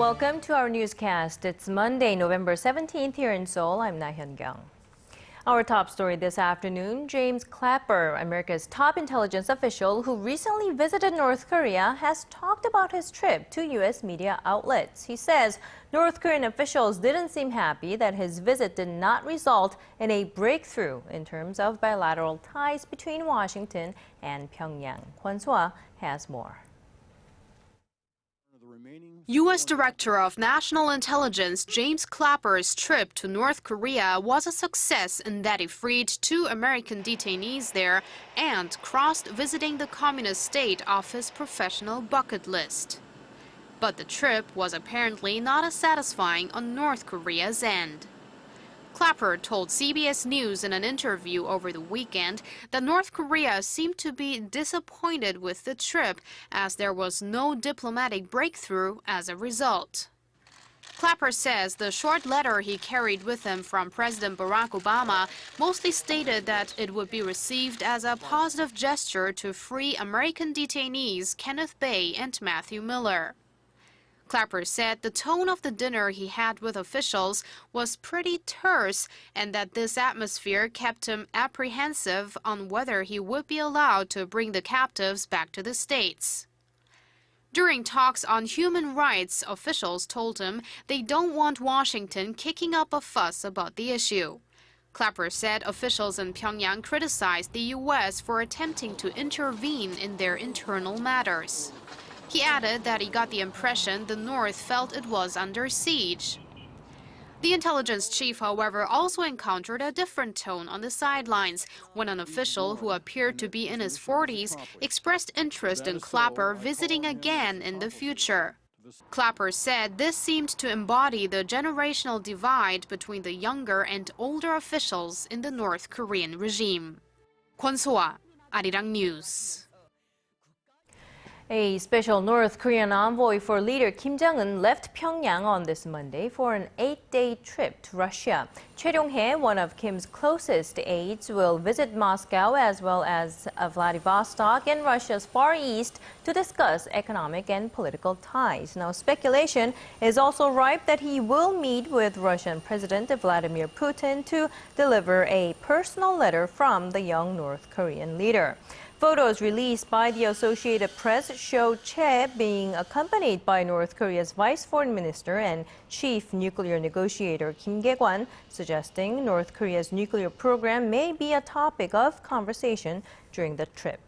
welcome to our newscast. It's Monday, November 17th here in Seoul. I'm Laah Hyun-kyung. Our top story this afternoon, James Clapper, America's top intelligence official who recently visited North Korea, has talked about his trip to U.S. media outlets. He says North Korean officials didn't seem happy that his visit did not result in a breakthrough in terms of bilateral ties between Washington and Pyongyang. Kwon Soa has more. U.S. Director of National Intelligence James Clapper's trip to North Korea was a success in that he freed 2 American detainees there and crossed visiting the communist state off his professional bucket list. But the trip was apparently not as satisfying on North Korea's end. Clapper told CBS News in an interview over the weekend that North Korea seemed to be disappointed with the trip as there was no diplomatic breakthrough as a result. Clapper says the short letter he carried with him from President Barack Obama mostly stated that it would be received as a positive gesture to free American detainees Kenneth Bae and Matthew Miller. Clapper said the tone of the dinner he had with officials was pretty terse and that this atmosphere kept him apprehensive on whether he would be allowed to bring the captives back to the States. During talks on human rights, officials told him they don't want Washington kicking up a fuss about the issue. Clapper said officials in Pyongyang criticized the U.S. for attempting to intervene in their internal matters. He added that he got the impression the North felt it was under siege. The intelligence chief, however, also encountered a different tone on the sidelines when an official who appeared to be in his 40s expressed interest in Clapper visiting again in the future. Clapper said this seemed to embody the generational divide between the younger and older officials in the North Korean regime. Kwon Soa, ARIRANG News. A special North Korean envoy for leader Kim Jong-un left Pyongyang on this Monday for an 8-day trip to Russia. Choi Ryong-hae, one of Kim's closest aides, will visit Moscow as well as Vladivostok in Russia's Far East to discuss economic and political ties. Now, speculation is also ripe that he will meet with Russian President Vladimir Putin to deliver a personal letter from the young North Korean leader. Photos released by the Associated Press show Che being accompanied by North Korea's Vice Foreign Minister and Chief Nuclear Negotiator Kim Kye-kwan, suggesting North Korea's nuclear program may be a topic of conversation during the trip.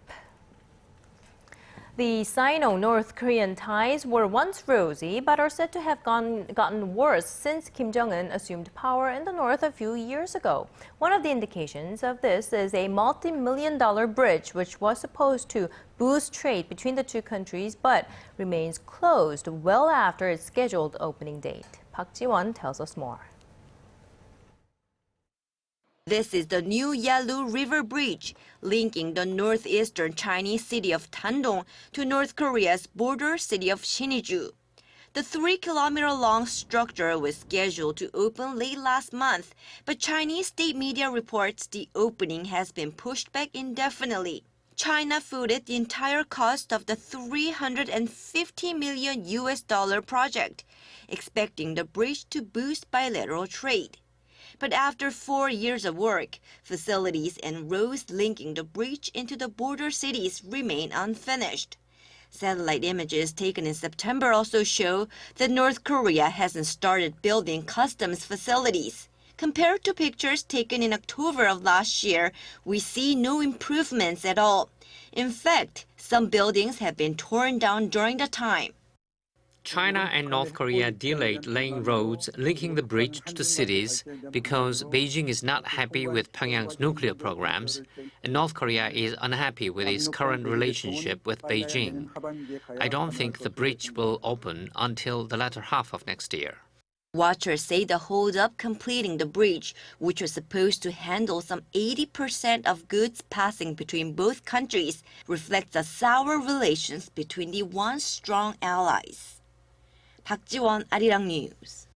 The Sino-North Korean ties were once rosy, but are said to have gotten worse since Kim Jong-un assumed power in the North a few years ago. One of the indications of this is a multi-million-dollar bridge, which was supposed to boost trade between the two countries, but remains closed well after its scheduled opening date. Park Ji-won tells us more. This is the new Yalu River Bridge, linking the northeastern Chinese city of Tandong to North Korea's border city of Sinŭiju. The 3-kilometer-long structure was scheduled to open late last month, but Chinese state media reports the opening has been pushed back indefinitely. China footed the entire cost of the $350 million project, expecting the bridge to boost bilateral trade. But after 4 years of work, facilities and roads linking the bridge into the border cities remain unfinished. Satellite images taken in September also show that North Korea hasn't started building customs facilities. Compared to pictures taken in October of last year, we see no improvements at all. In fact, some buildings have been torn down during the time. China and North Korea delayed laying roads linking the bridge to the cities because Beijing is not happy with Pyongyang's nuclear programs, and North Korea is unhappy with its current relationship with Beijing. I don't think the bridge will open until the latter half of next year. Watchers say the hold-up completing the bridge, which was supposed to handle some 80% of goods passing between both countries, reflects the sour relations between the once strong allies. Park Ji-won, ARIRANG News.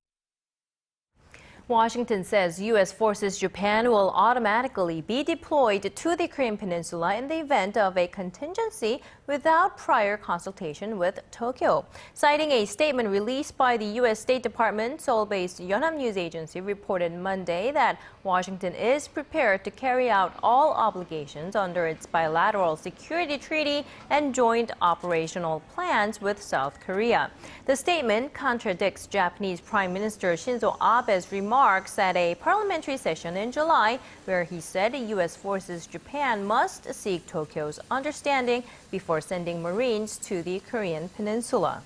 Washington says U.S. forces Japan will automatically be deployed to the Korean Peninsula in the event of a contingency without prior consultation with Tokyo. Citing a statement released by the U.S. State Department, Seoul-based Yonhap News Agency reported Monday that Washington is prepared to carry out all obligations under its bilateral security treaty and joint operational plans with South Korea. The statement contradicts Japanese Prime Minister Shinzo Abe's remarks at a parliamentary session in July, where he said U.S. forces Japan must seek Tokyo's understanding before sending Marines to the Korean peninsula.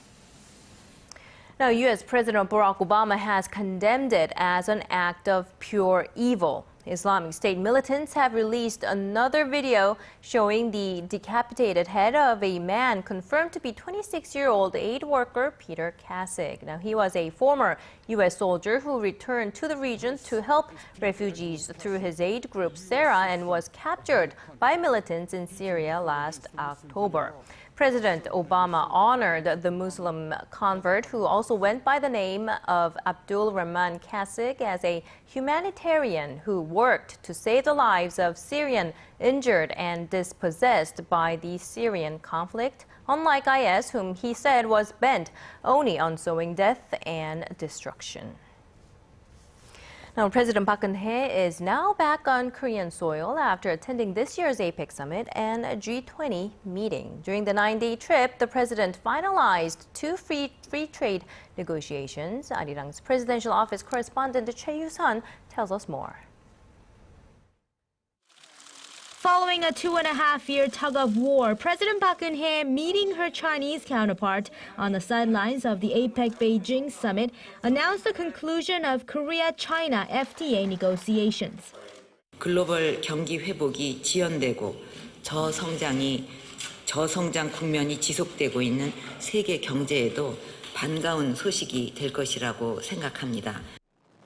Now, U.S. President Barack Obama has condemned it as an act of pure evil. Islamic State militants have released another video showing the decapitated head of a man confirmed to be 26-year-old aid worker Peter Kasich. Now, he was a former U.S. soldier who returned to the region to help refugees through his aid group Sarah and was captured by militants in Syria last October. President Obama honored the Muslim convert, who also went by the name of Abdul Rahman Kasich, as a humanitarian who worked to save the lives of Syrian injured and dispossessed by the Syrian conflict, unlike IS, whom he said was bent only on sowing death and destruction. Now, President Park Geun-hye is now back on Korean soil after attending this year's APEC summit and a G20 meeting. During the 9-day trip, the president finalized two free trade negotiations. ARIRANG's presidential office correspondent Choi Yoo-sun tells us more. Following a 2.5-year tug-of-war, President Park Geun-hye meeting her Chinese counterpart on the sidelines of the APEC Beijing summit announced the conclusion of Korea-China FTA negotiations. 글로벌 경기 회복이 지연되고 저성장 국면이 지속되고 있는 세계 경제에도 반가운 소식이 될 것이라고 생각합니다.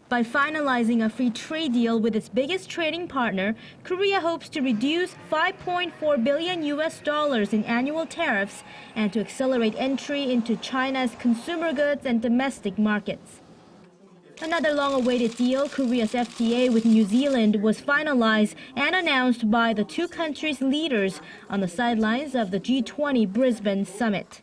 By finalizing a free trade deal with its biggest trading partner, Korea hopes to reduce $5.4 billion in annual tariffs and to accelerate entry into China's consumer goods and domestic markets. Another long-awaited deal, Korea's FTA with New Zealand, was finalized and announced by the two countries' leaders on the sidelines of the G20 Brisbane summit.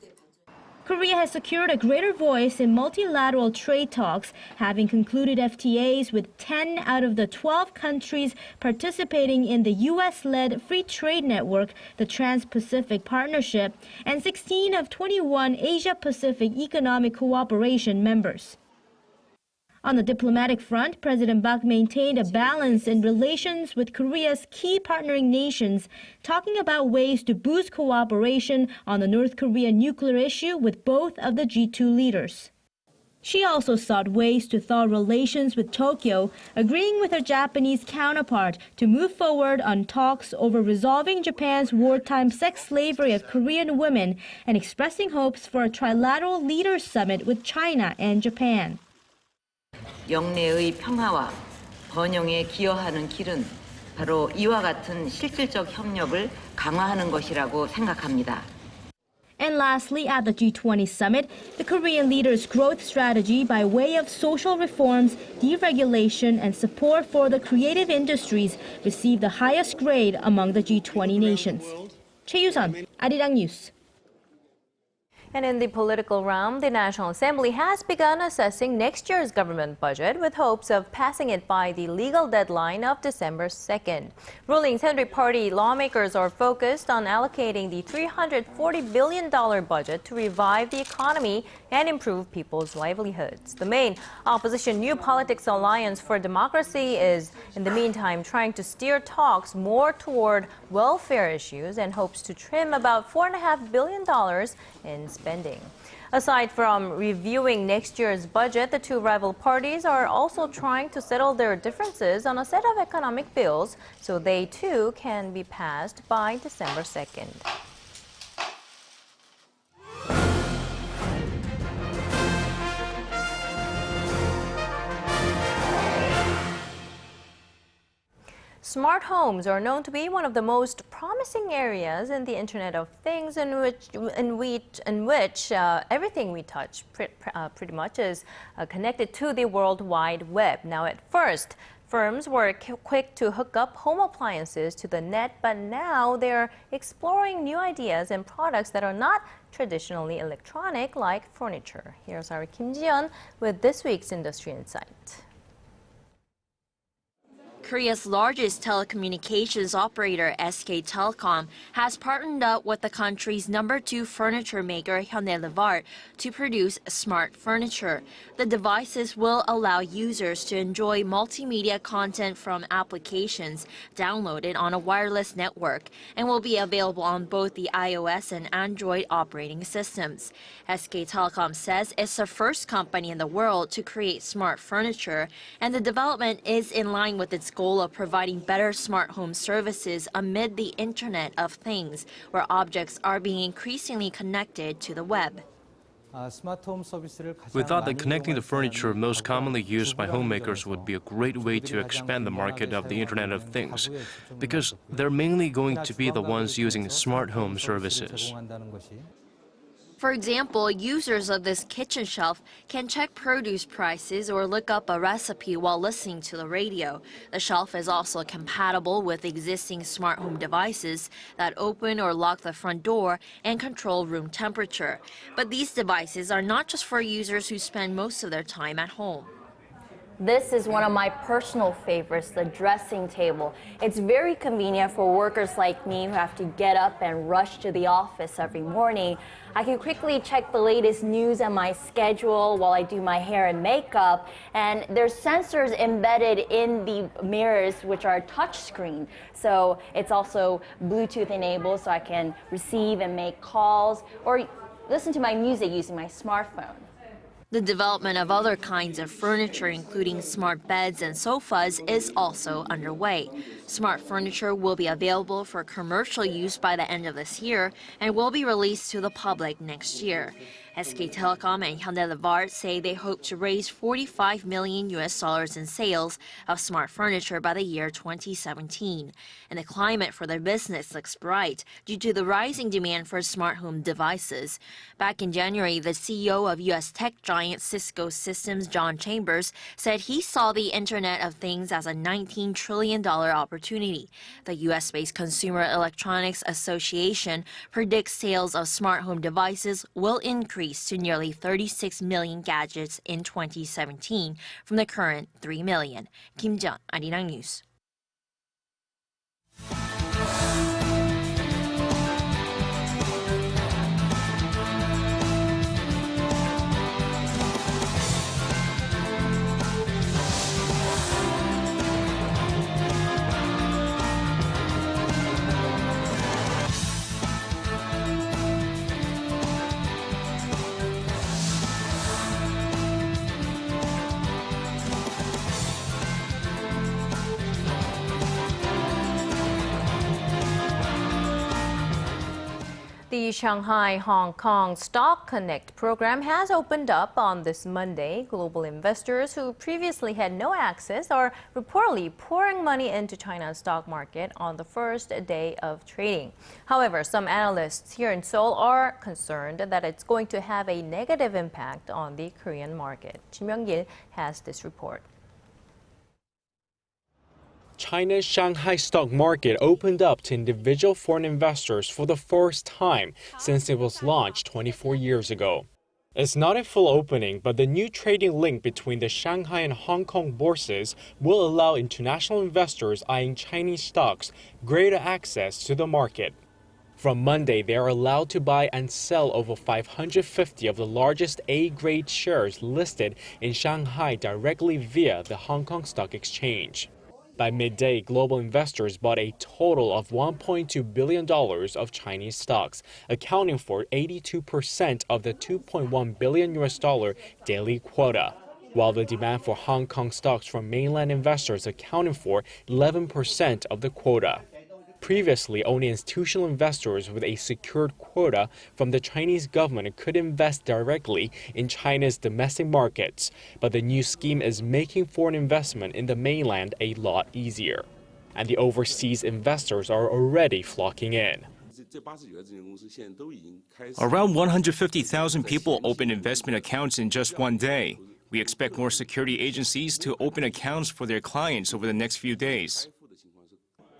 Korea has secured a greater voice in multilateral trade talks, having concluded FTAs with 10 out of the 12 countries participating in the U.S.-led free trade network, the Trans-Pacific Partnership, and 16 of 21 Asia-Pacific Economic Cooperation members. On the diplomatic front, President Park maintained a balance in relations with Korea's key partnering nations, talking about ways to boost cooperation on the North Korean nuclear issue with both of the G2 leaders. She also sought ways to thaw relations with Tokyo, agreeing with her Japanese counterpart to move forward on talks over resolving Japan's wartime sex slavery of Korean women and expressing hopes for a trilateral leaders summit with China and Japan. 영내의 평화와 번영에 기여하는 길은 바로 이와 같은 실질적 협력을 강화하는 것이라고 생각합니다. And lastly, at the G20 summit, the Korean leaders' growth strategy by way of social reforms, deregulation, and support for the creative industries received the highest grade among the G20 nations. Choi Yoo-sun, ARIRANG News. And in the political realm, the National Assembly has begun assessing next year's government budget with hopes of passing it by the legal deadline of December 2nd. Ruling Centre Party lawmakers are focused on allocating the $340 billion budget to revive the economy and improve people's livelihoods. The main opposition New Politics Alliance for Democracy is, in the meantime, trying to steer talks more toward welfare issues and hopes to trim about $4.5 billion in spending. Aside from reviewing next year's budget, the two rival parties are also trying to settle their differences on a set of economic bills so they too can be passed by December 2nd. Smart homes are known to be one of the most promising areas in the Internet of Things, in which everything we touch pretty much is connected to the World Wide Web. Now, at first, Firms were quick to hook up home appliances to the net, but now they're exploring new ideas and products that are not traditionally electronic, like furniture. Here's our Kim Ji-yeon with this week's Industry Insight. Korea's largest telecommunications operator, SK Telecom, has partnered up with the country's #2 furniture maker, Hyundai to produce smart furniture. The devices will allow users to enjoy multimedia content from applications downloaded on a wireless network and will be available on both the iOS and Android operating systems. SK Telecom says it's the first company in the world to create smart furniture, and the development is in line with its goal of providing better smart home services amid the Internet of Things, where objects are being increasingly connected to the web. We thought that connecting the furniture most commonly used by homemakers would be a great way to expand the market of the Internet of Things, because they're mainly going to be the ones using smart home services. For example, users of this kitchen shelf can check produce prices or look up a recipe while listening to the radio. The shelf is also compatible with existing smart home devices that open or lock the front door and control room temperature. But these devices are not just for users who spend most of their time at home. This is one of my personal favorites, the dressing table. It's very convenient for workers like me who have to get up and rush to the office every morning. I can quickly check the latest news and my schedule while I do my hair and makeup. And there's sensors embedded in the mirrors, which are touchscreen. So it's also Bluetooth enabled, so I can receive and make calls or listen to my music using my smartphone. The development of other kinds of furniture, including smart beds and sofas, is also underway. Smart furniture will be available for commercial use by the end of this year and will be released to the public next year. SK Telecom and Hyundai say they hope to raise $45 million in sales of smart furniture by the year 2017. And the climate for their business looks bright due to the rising demand for smart home devices. Back in January, the CEO of U.S. tech giant Cisco Systems, John Chambers, said he saw the Internet of Things as a $19 trillion opportunity. The U.S.-based Consumer Electronics Association predicts sales of smart home devices will increase to nearly 36 million gadgets in 2017 from the current 3 million. Kim Ji-yeon, ARIRANG News. The Shanghai-Hong Kong Stock Connect program has opened up on this Monday. Global investors who previously had no access are reportedly pouring money into China's stock market on the first day of trading. However, some analysts here in Seoul are concerned that it's going to have a negative impact on the Korean market. Kim Myung-gil has this report. China's Shanghai stock market opened up to individual foreign investors for the first time since it was launched 24 years ago. It's not a full opening, but the new trading link between the Shanghai and Hong Kong bourses will allow international investors eyeing Chinese stocks greater access to the market. From Monday, they are allowed to buy and sell over 550 of the largest A-grade shares listed in Shanghai directly via the Hong Kong Stock Exchange. By midday, global investors bought a total of $1.2 billion of Chinese stocks, accounting for 82% of the $2.1 billion daily quota, while the demand for Hong Kong stocks from mainland investors accounted for 11% of the quota. Previously, only institutional investors with a secured quota from the Chinese government could invest directly in China's domestic markets, but the new scheme is making foreign investment in the mainland a lot easier. And the overseas investors are already flocking in. Around 150,000 people opened investment accounts in just one day. We expect more security agencies to open accounts for their clients over the next few days.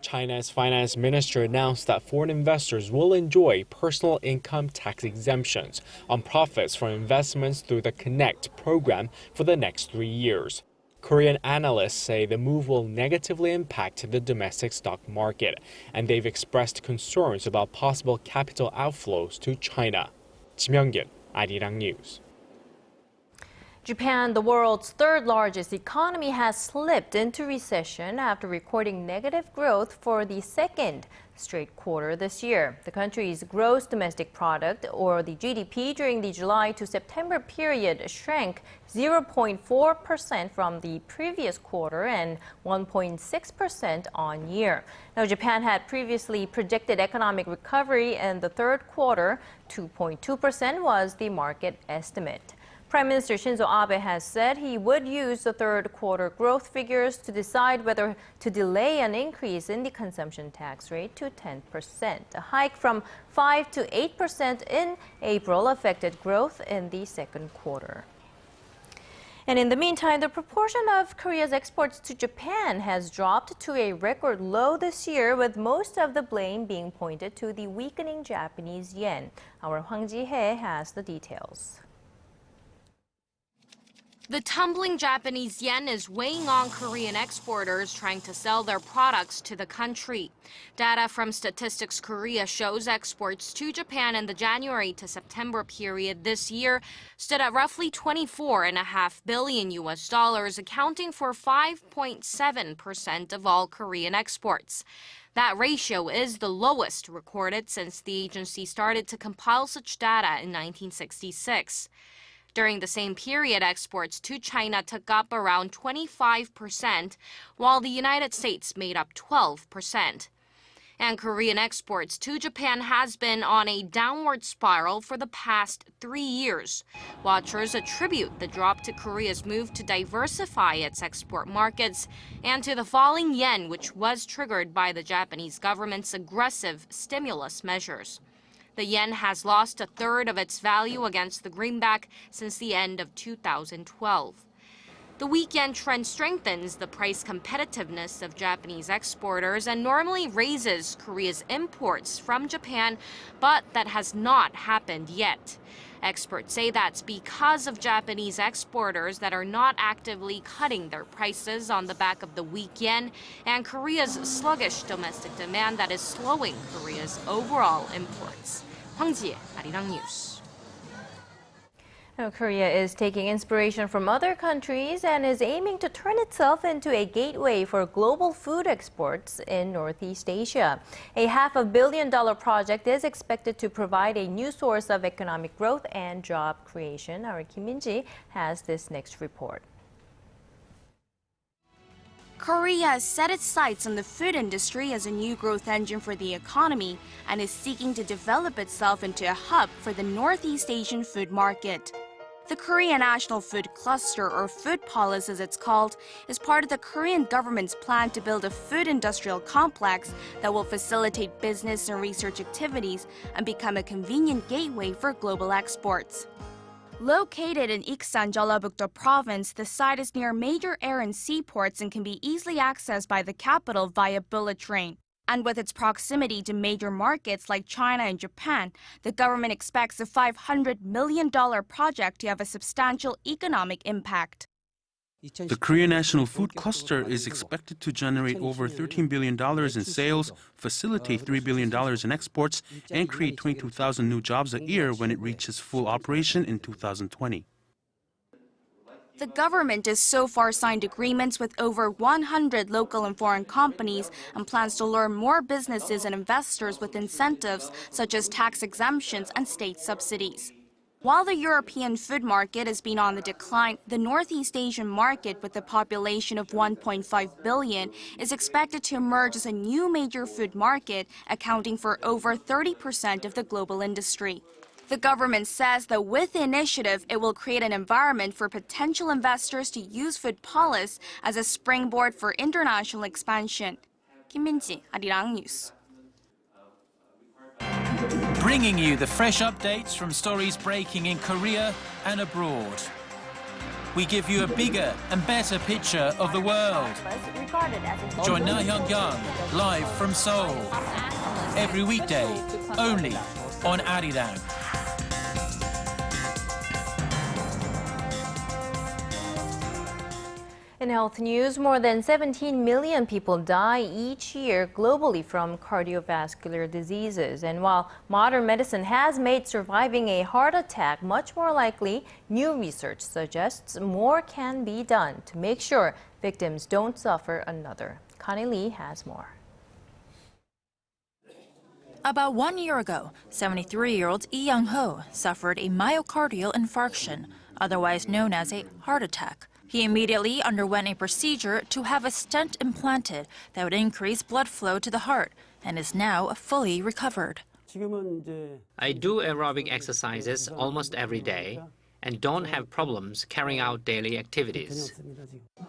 China's finance minister announced that foreign investors will enjoy personal income tax exemptions on profits from investments through the Connect program for the next 3 years. Korean analysts say the move will negatively impact the domestic stock market, and they've expressed concerns about possible capital outflows to China. Kim Young-gil, ARIRANG News. Japan, the world's third largest economy, has slipped into recession after recording negative growth for the second straight quarter this year. The country's gross domestic product, or the GDP, during the July to September period shrank 0.4% from the previous quarter and 1.6% on year. Now, Japan had previously predicted economic recovery in the third quarter. 2.2% was the market estimate. Prime Minister Shinzo Abe has said he would use the third quarter growth figures to decide whether to delay an increase in the consumption tax rate to 10%. A hike from 5 to 8% in April affected growth in the second quarter. And in the meantime, the proportion of Korea's exports to Japan has dropped to a record low this year, with most of the blame being pointed to the weakening Japanese yen. Our Hwang Ji-hye has the details. The tumbling Japanese yen is weighing on Korean exporters trying to sell their products to the country. Data from Statistics Korea shows exports to Japan in the January to September period this year stood at roughly $24.5 billion, accounting for 5.7% of all Korean exports. That ratio is the lowest recorded since the agency started to compile such data in 1966. During the same period, exports to China took up around 25%, while the United States made up 12%. And Korean exports to Japan has been on a downward spiral for the past 3 years. Watchers attribute the drop to Korea's move to diversify its export markets and to the falling yen, which was triggered by the Japanese government's aggressive stimulus measures. The yen has lost a third of its value against the greenback since the end of 2012. The weak yen trend strengthens the price competitiveness of Japanese exporters and normally raises Korea's imports from Japan, but that has not happened yet. Experts say that's because of Japanese exporters that are not actively cutting their prices on the back of the weak yen and Korea's sluggish domestic demand that is slowing Korea's overall imports. Hwang Ji-hye, ARIRANG News. Now, Korea is taking inspiration from other countries and is aiming to turn itself into a gateway for global food exports in Northeast Asia. A $500 million project is expected to provide a new source of economic growth and job creation. Our Kim Min-ji has this next report. Korea has set its sights on the food industry as a new growth engine for the economy and is seeking to develop itself into a hub for the Northeast Asian food market. The Korea National Food Cluster, or Food Palace as it's called, is part of the Korean government's plan to build a food industrial complex that will facilitate business and research activities and become a convenient gateway for global exports. Located in Iksan, Jeollabuk-do province, the site is near major air and seaports and can be easily accessed by the capital via bullet train. And with its proximity to major markets like China and Japan, the government expects a $500 million project to have a substantial economic impact. The Korea National Food Cluster is expected to generate over $13 billion in sales, facilitate $3 billion in exports, and create 22,000 new jobs a year when it reaches full operation in 2020. The government has so far signed agreements with over 100 local and foreign companies and plans to lure more businesses and investors with incentives such as tax exemptions and state subsidies. While the European food market has been on the decline, the Northeast Asian market, with a population of 1.5 billion, is expected to emerge as a new major food market, accounting for over 30% of the global industry. The government says that with the initiative, it will create an environment for potential investors to use Food Palace as a springboard for international expansion. Kim Min-ji, ARIRANG News. Bringing you the fresh updates from stories breaking in Korea and abroad. we give you a bigger and better picture of the world. Join Laah Hyun-kyung live from Seoul. Every weekday, only on ARIRANG. In health news, more than 17 million people die each year globally from cardiovascular diseases. And while modern medicine has made surviving a heart attack much more likely, new research suggests more can be done to make sure victims don't suffer another. Connie Lee has more. About 1 year ago, 73-year-old Lee Young-ho suffered a myocardial infarction, otherwise known as a heart attack. He immediately underwent a procedure to have a stent implanted that would increase blood flow to the heart and is now fully recovered. I do aerobic exercises almost every day and don't have problems carrying out daily activities.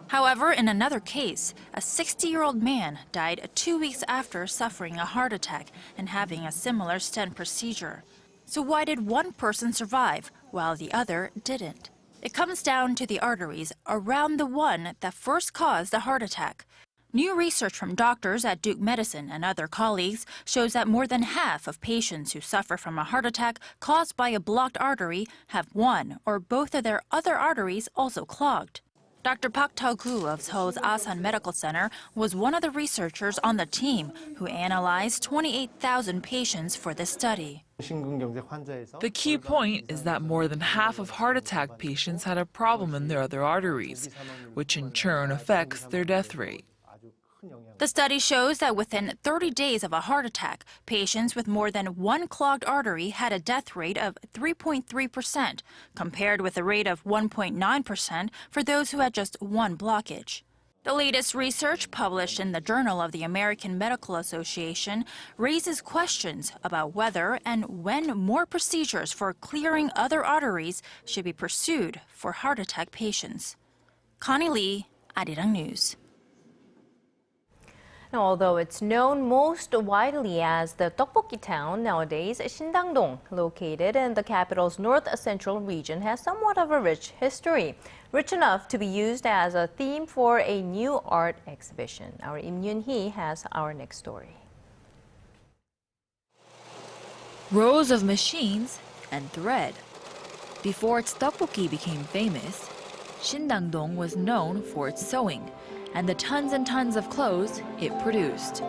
However, in another case, a 60-year-old man died 2 weeks after suffering a heart attack and having a similar stent procedure. So why did one person survive while the other didn't? It comes down to the arteries around the one that first caused the heart attack. New research from doctors at Duke Medicine and other colleagues shows that more than half of patients who suffer from a heart attack caused by a blocked artery have one or both of their other arteries also clogged. Dr. Park Tae-gu of Seoul's Asan Medical Center was one of the researchers on the team who analyzed 28,000 patients for this study. The key point is that more than half of heart attack patients had a problem in their other arteries, which in turn affects their death rate. The study shows that within 30 days of a heart attack, patients with more than one clogged artery had a death rate of 3.3%, compared with a rate of 1.9% for those who had just one blockage. The latest research, published in the Journal of the American Medical Association, raises questions about whether and when more procedures for clearing other arteries should be pursued for heart attack patients. Connie Lee, ARIRANG News. Now, although it's known most widely as the tteokbokki town nowadays, Shindang-dong, located in the capital's north-central region, has somewhat of a rich history, rich enough to be used as a theme for a new art exhibition. Our Im Yoon-hee has our next story. Rows of machines and thread. Before its tteokbokki became famous, Shindang-dong was known for its sewing and the tons and tons of clothes it produced.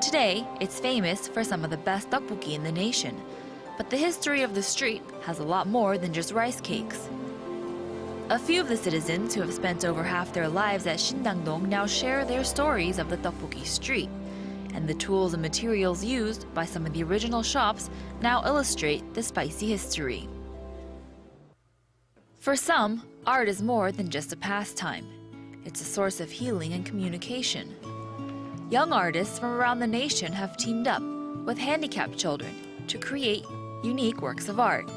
Today, it's famous for some of the best tteokbokki in the nation, but the history of the street has a lot more than just rice cakes. A few of the citizens who have spent over half their lives at Shindang-dong now share their stories of the tteokbokki street, and the tools and materials used by some of the original shops now illustrate the spicy history. For some, art is more than just a pastime. It's a source of healing and communication. Young artists from around the nation have teamed up with handicapped children to create unique works of art.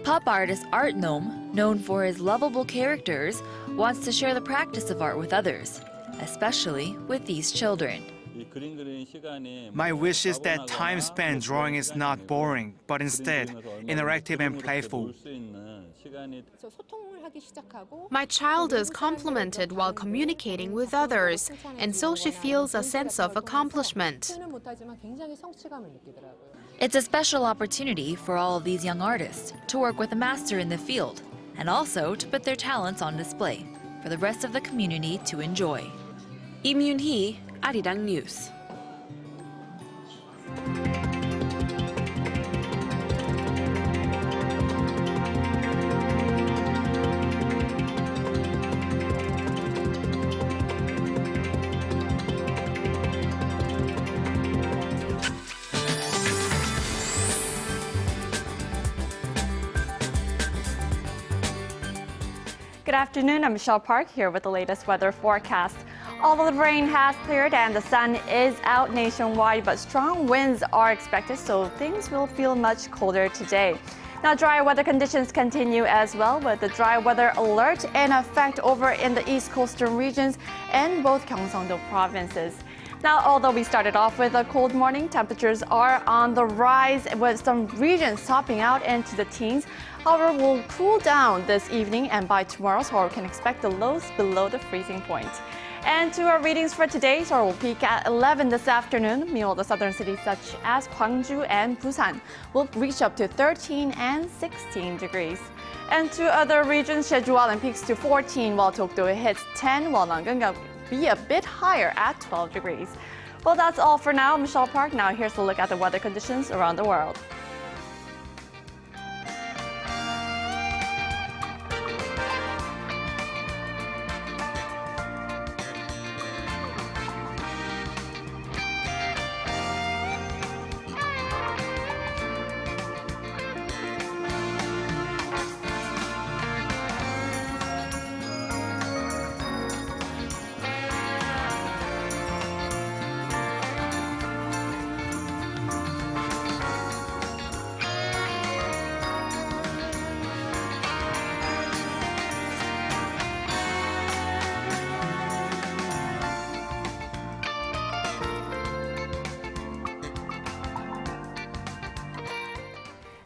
Pop artist Art Gnome, known for his lovable characters, wants to share the practice of art with others, especially with these children. My wish is that time spent drawing is not boring, but instead interactive and playful. My child is complimented while communicating with others, and so she feels a sense of accomplishment. It's a special opportunity for all of these young artists to work with a master in the field, and also to put their talents on display for the rest of the community to enjoy. Im Yoon-hee, ARIRANG News. Good afternoon, I'm Michelle Park here with the latest weather forecast. Although the rain has cleared and the sun is out nationwide, but strong winds are expected, so things will feel much colder today. Now, dry weather conditions continue as well, with the dry weather alert in effect over in the east coastal regions and both Gyeongsang-do provinces. Now, although we started off with a cold morning, temperatures are on the rise with some regions topping out into the teens. However, we'll cool down this evening, and by tomorrow, Seoul can expect the lows below the freezing point. And to our readings for today, Seoul will peak at 11 this afternoon. Meanwhile, the southern cities such as Gwangju and Busan will reach up to 13 and 16 degrees. And to other regions, Jeju peaks to 14, while Dokdo hits 10, while Nangang will be a bit higher at 12 degrees. Well, that's all for now. Michelle Park. Now here's a look at the weather conditions around the world.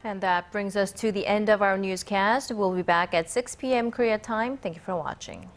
And that brings us to the end of our newscast. We'll be back at 6 p.m. Korea time. Thank you for watching.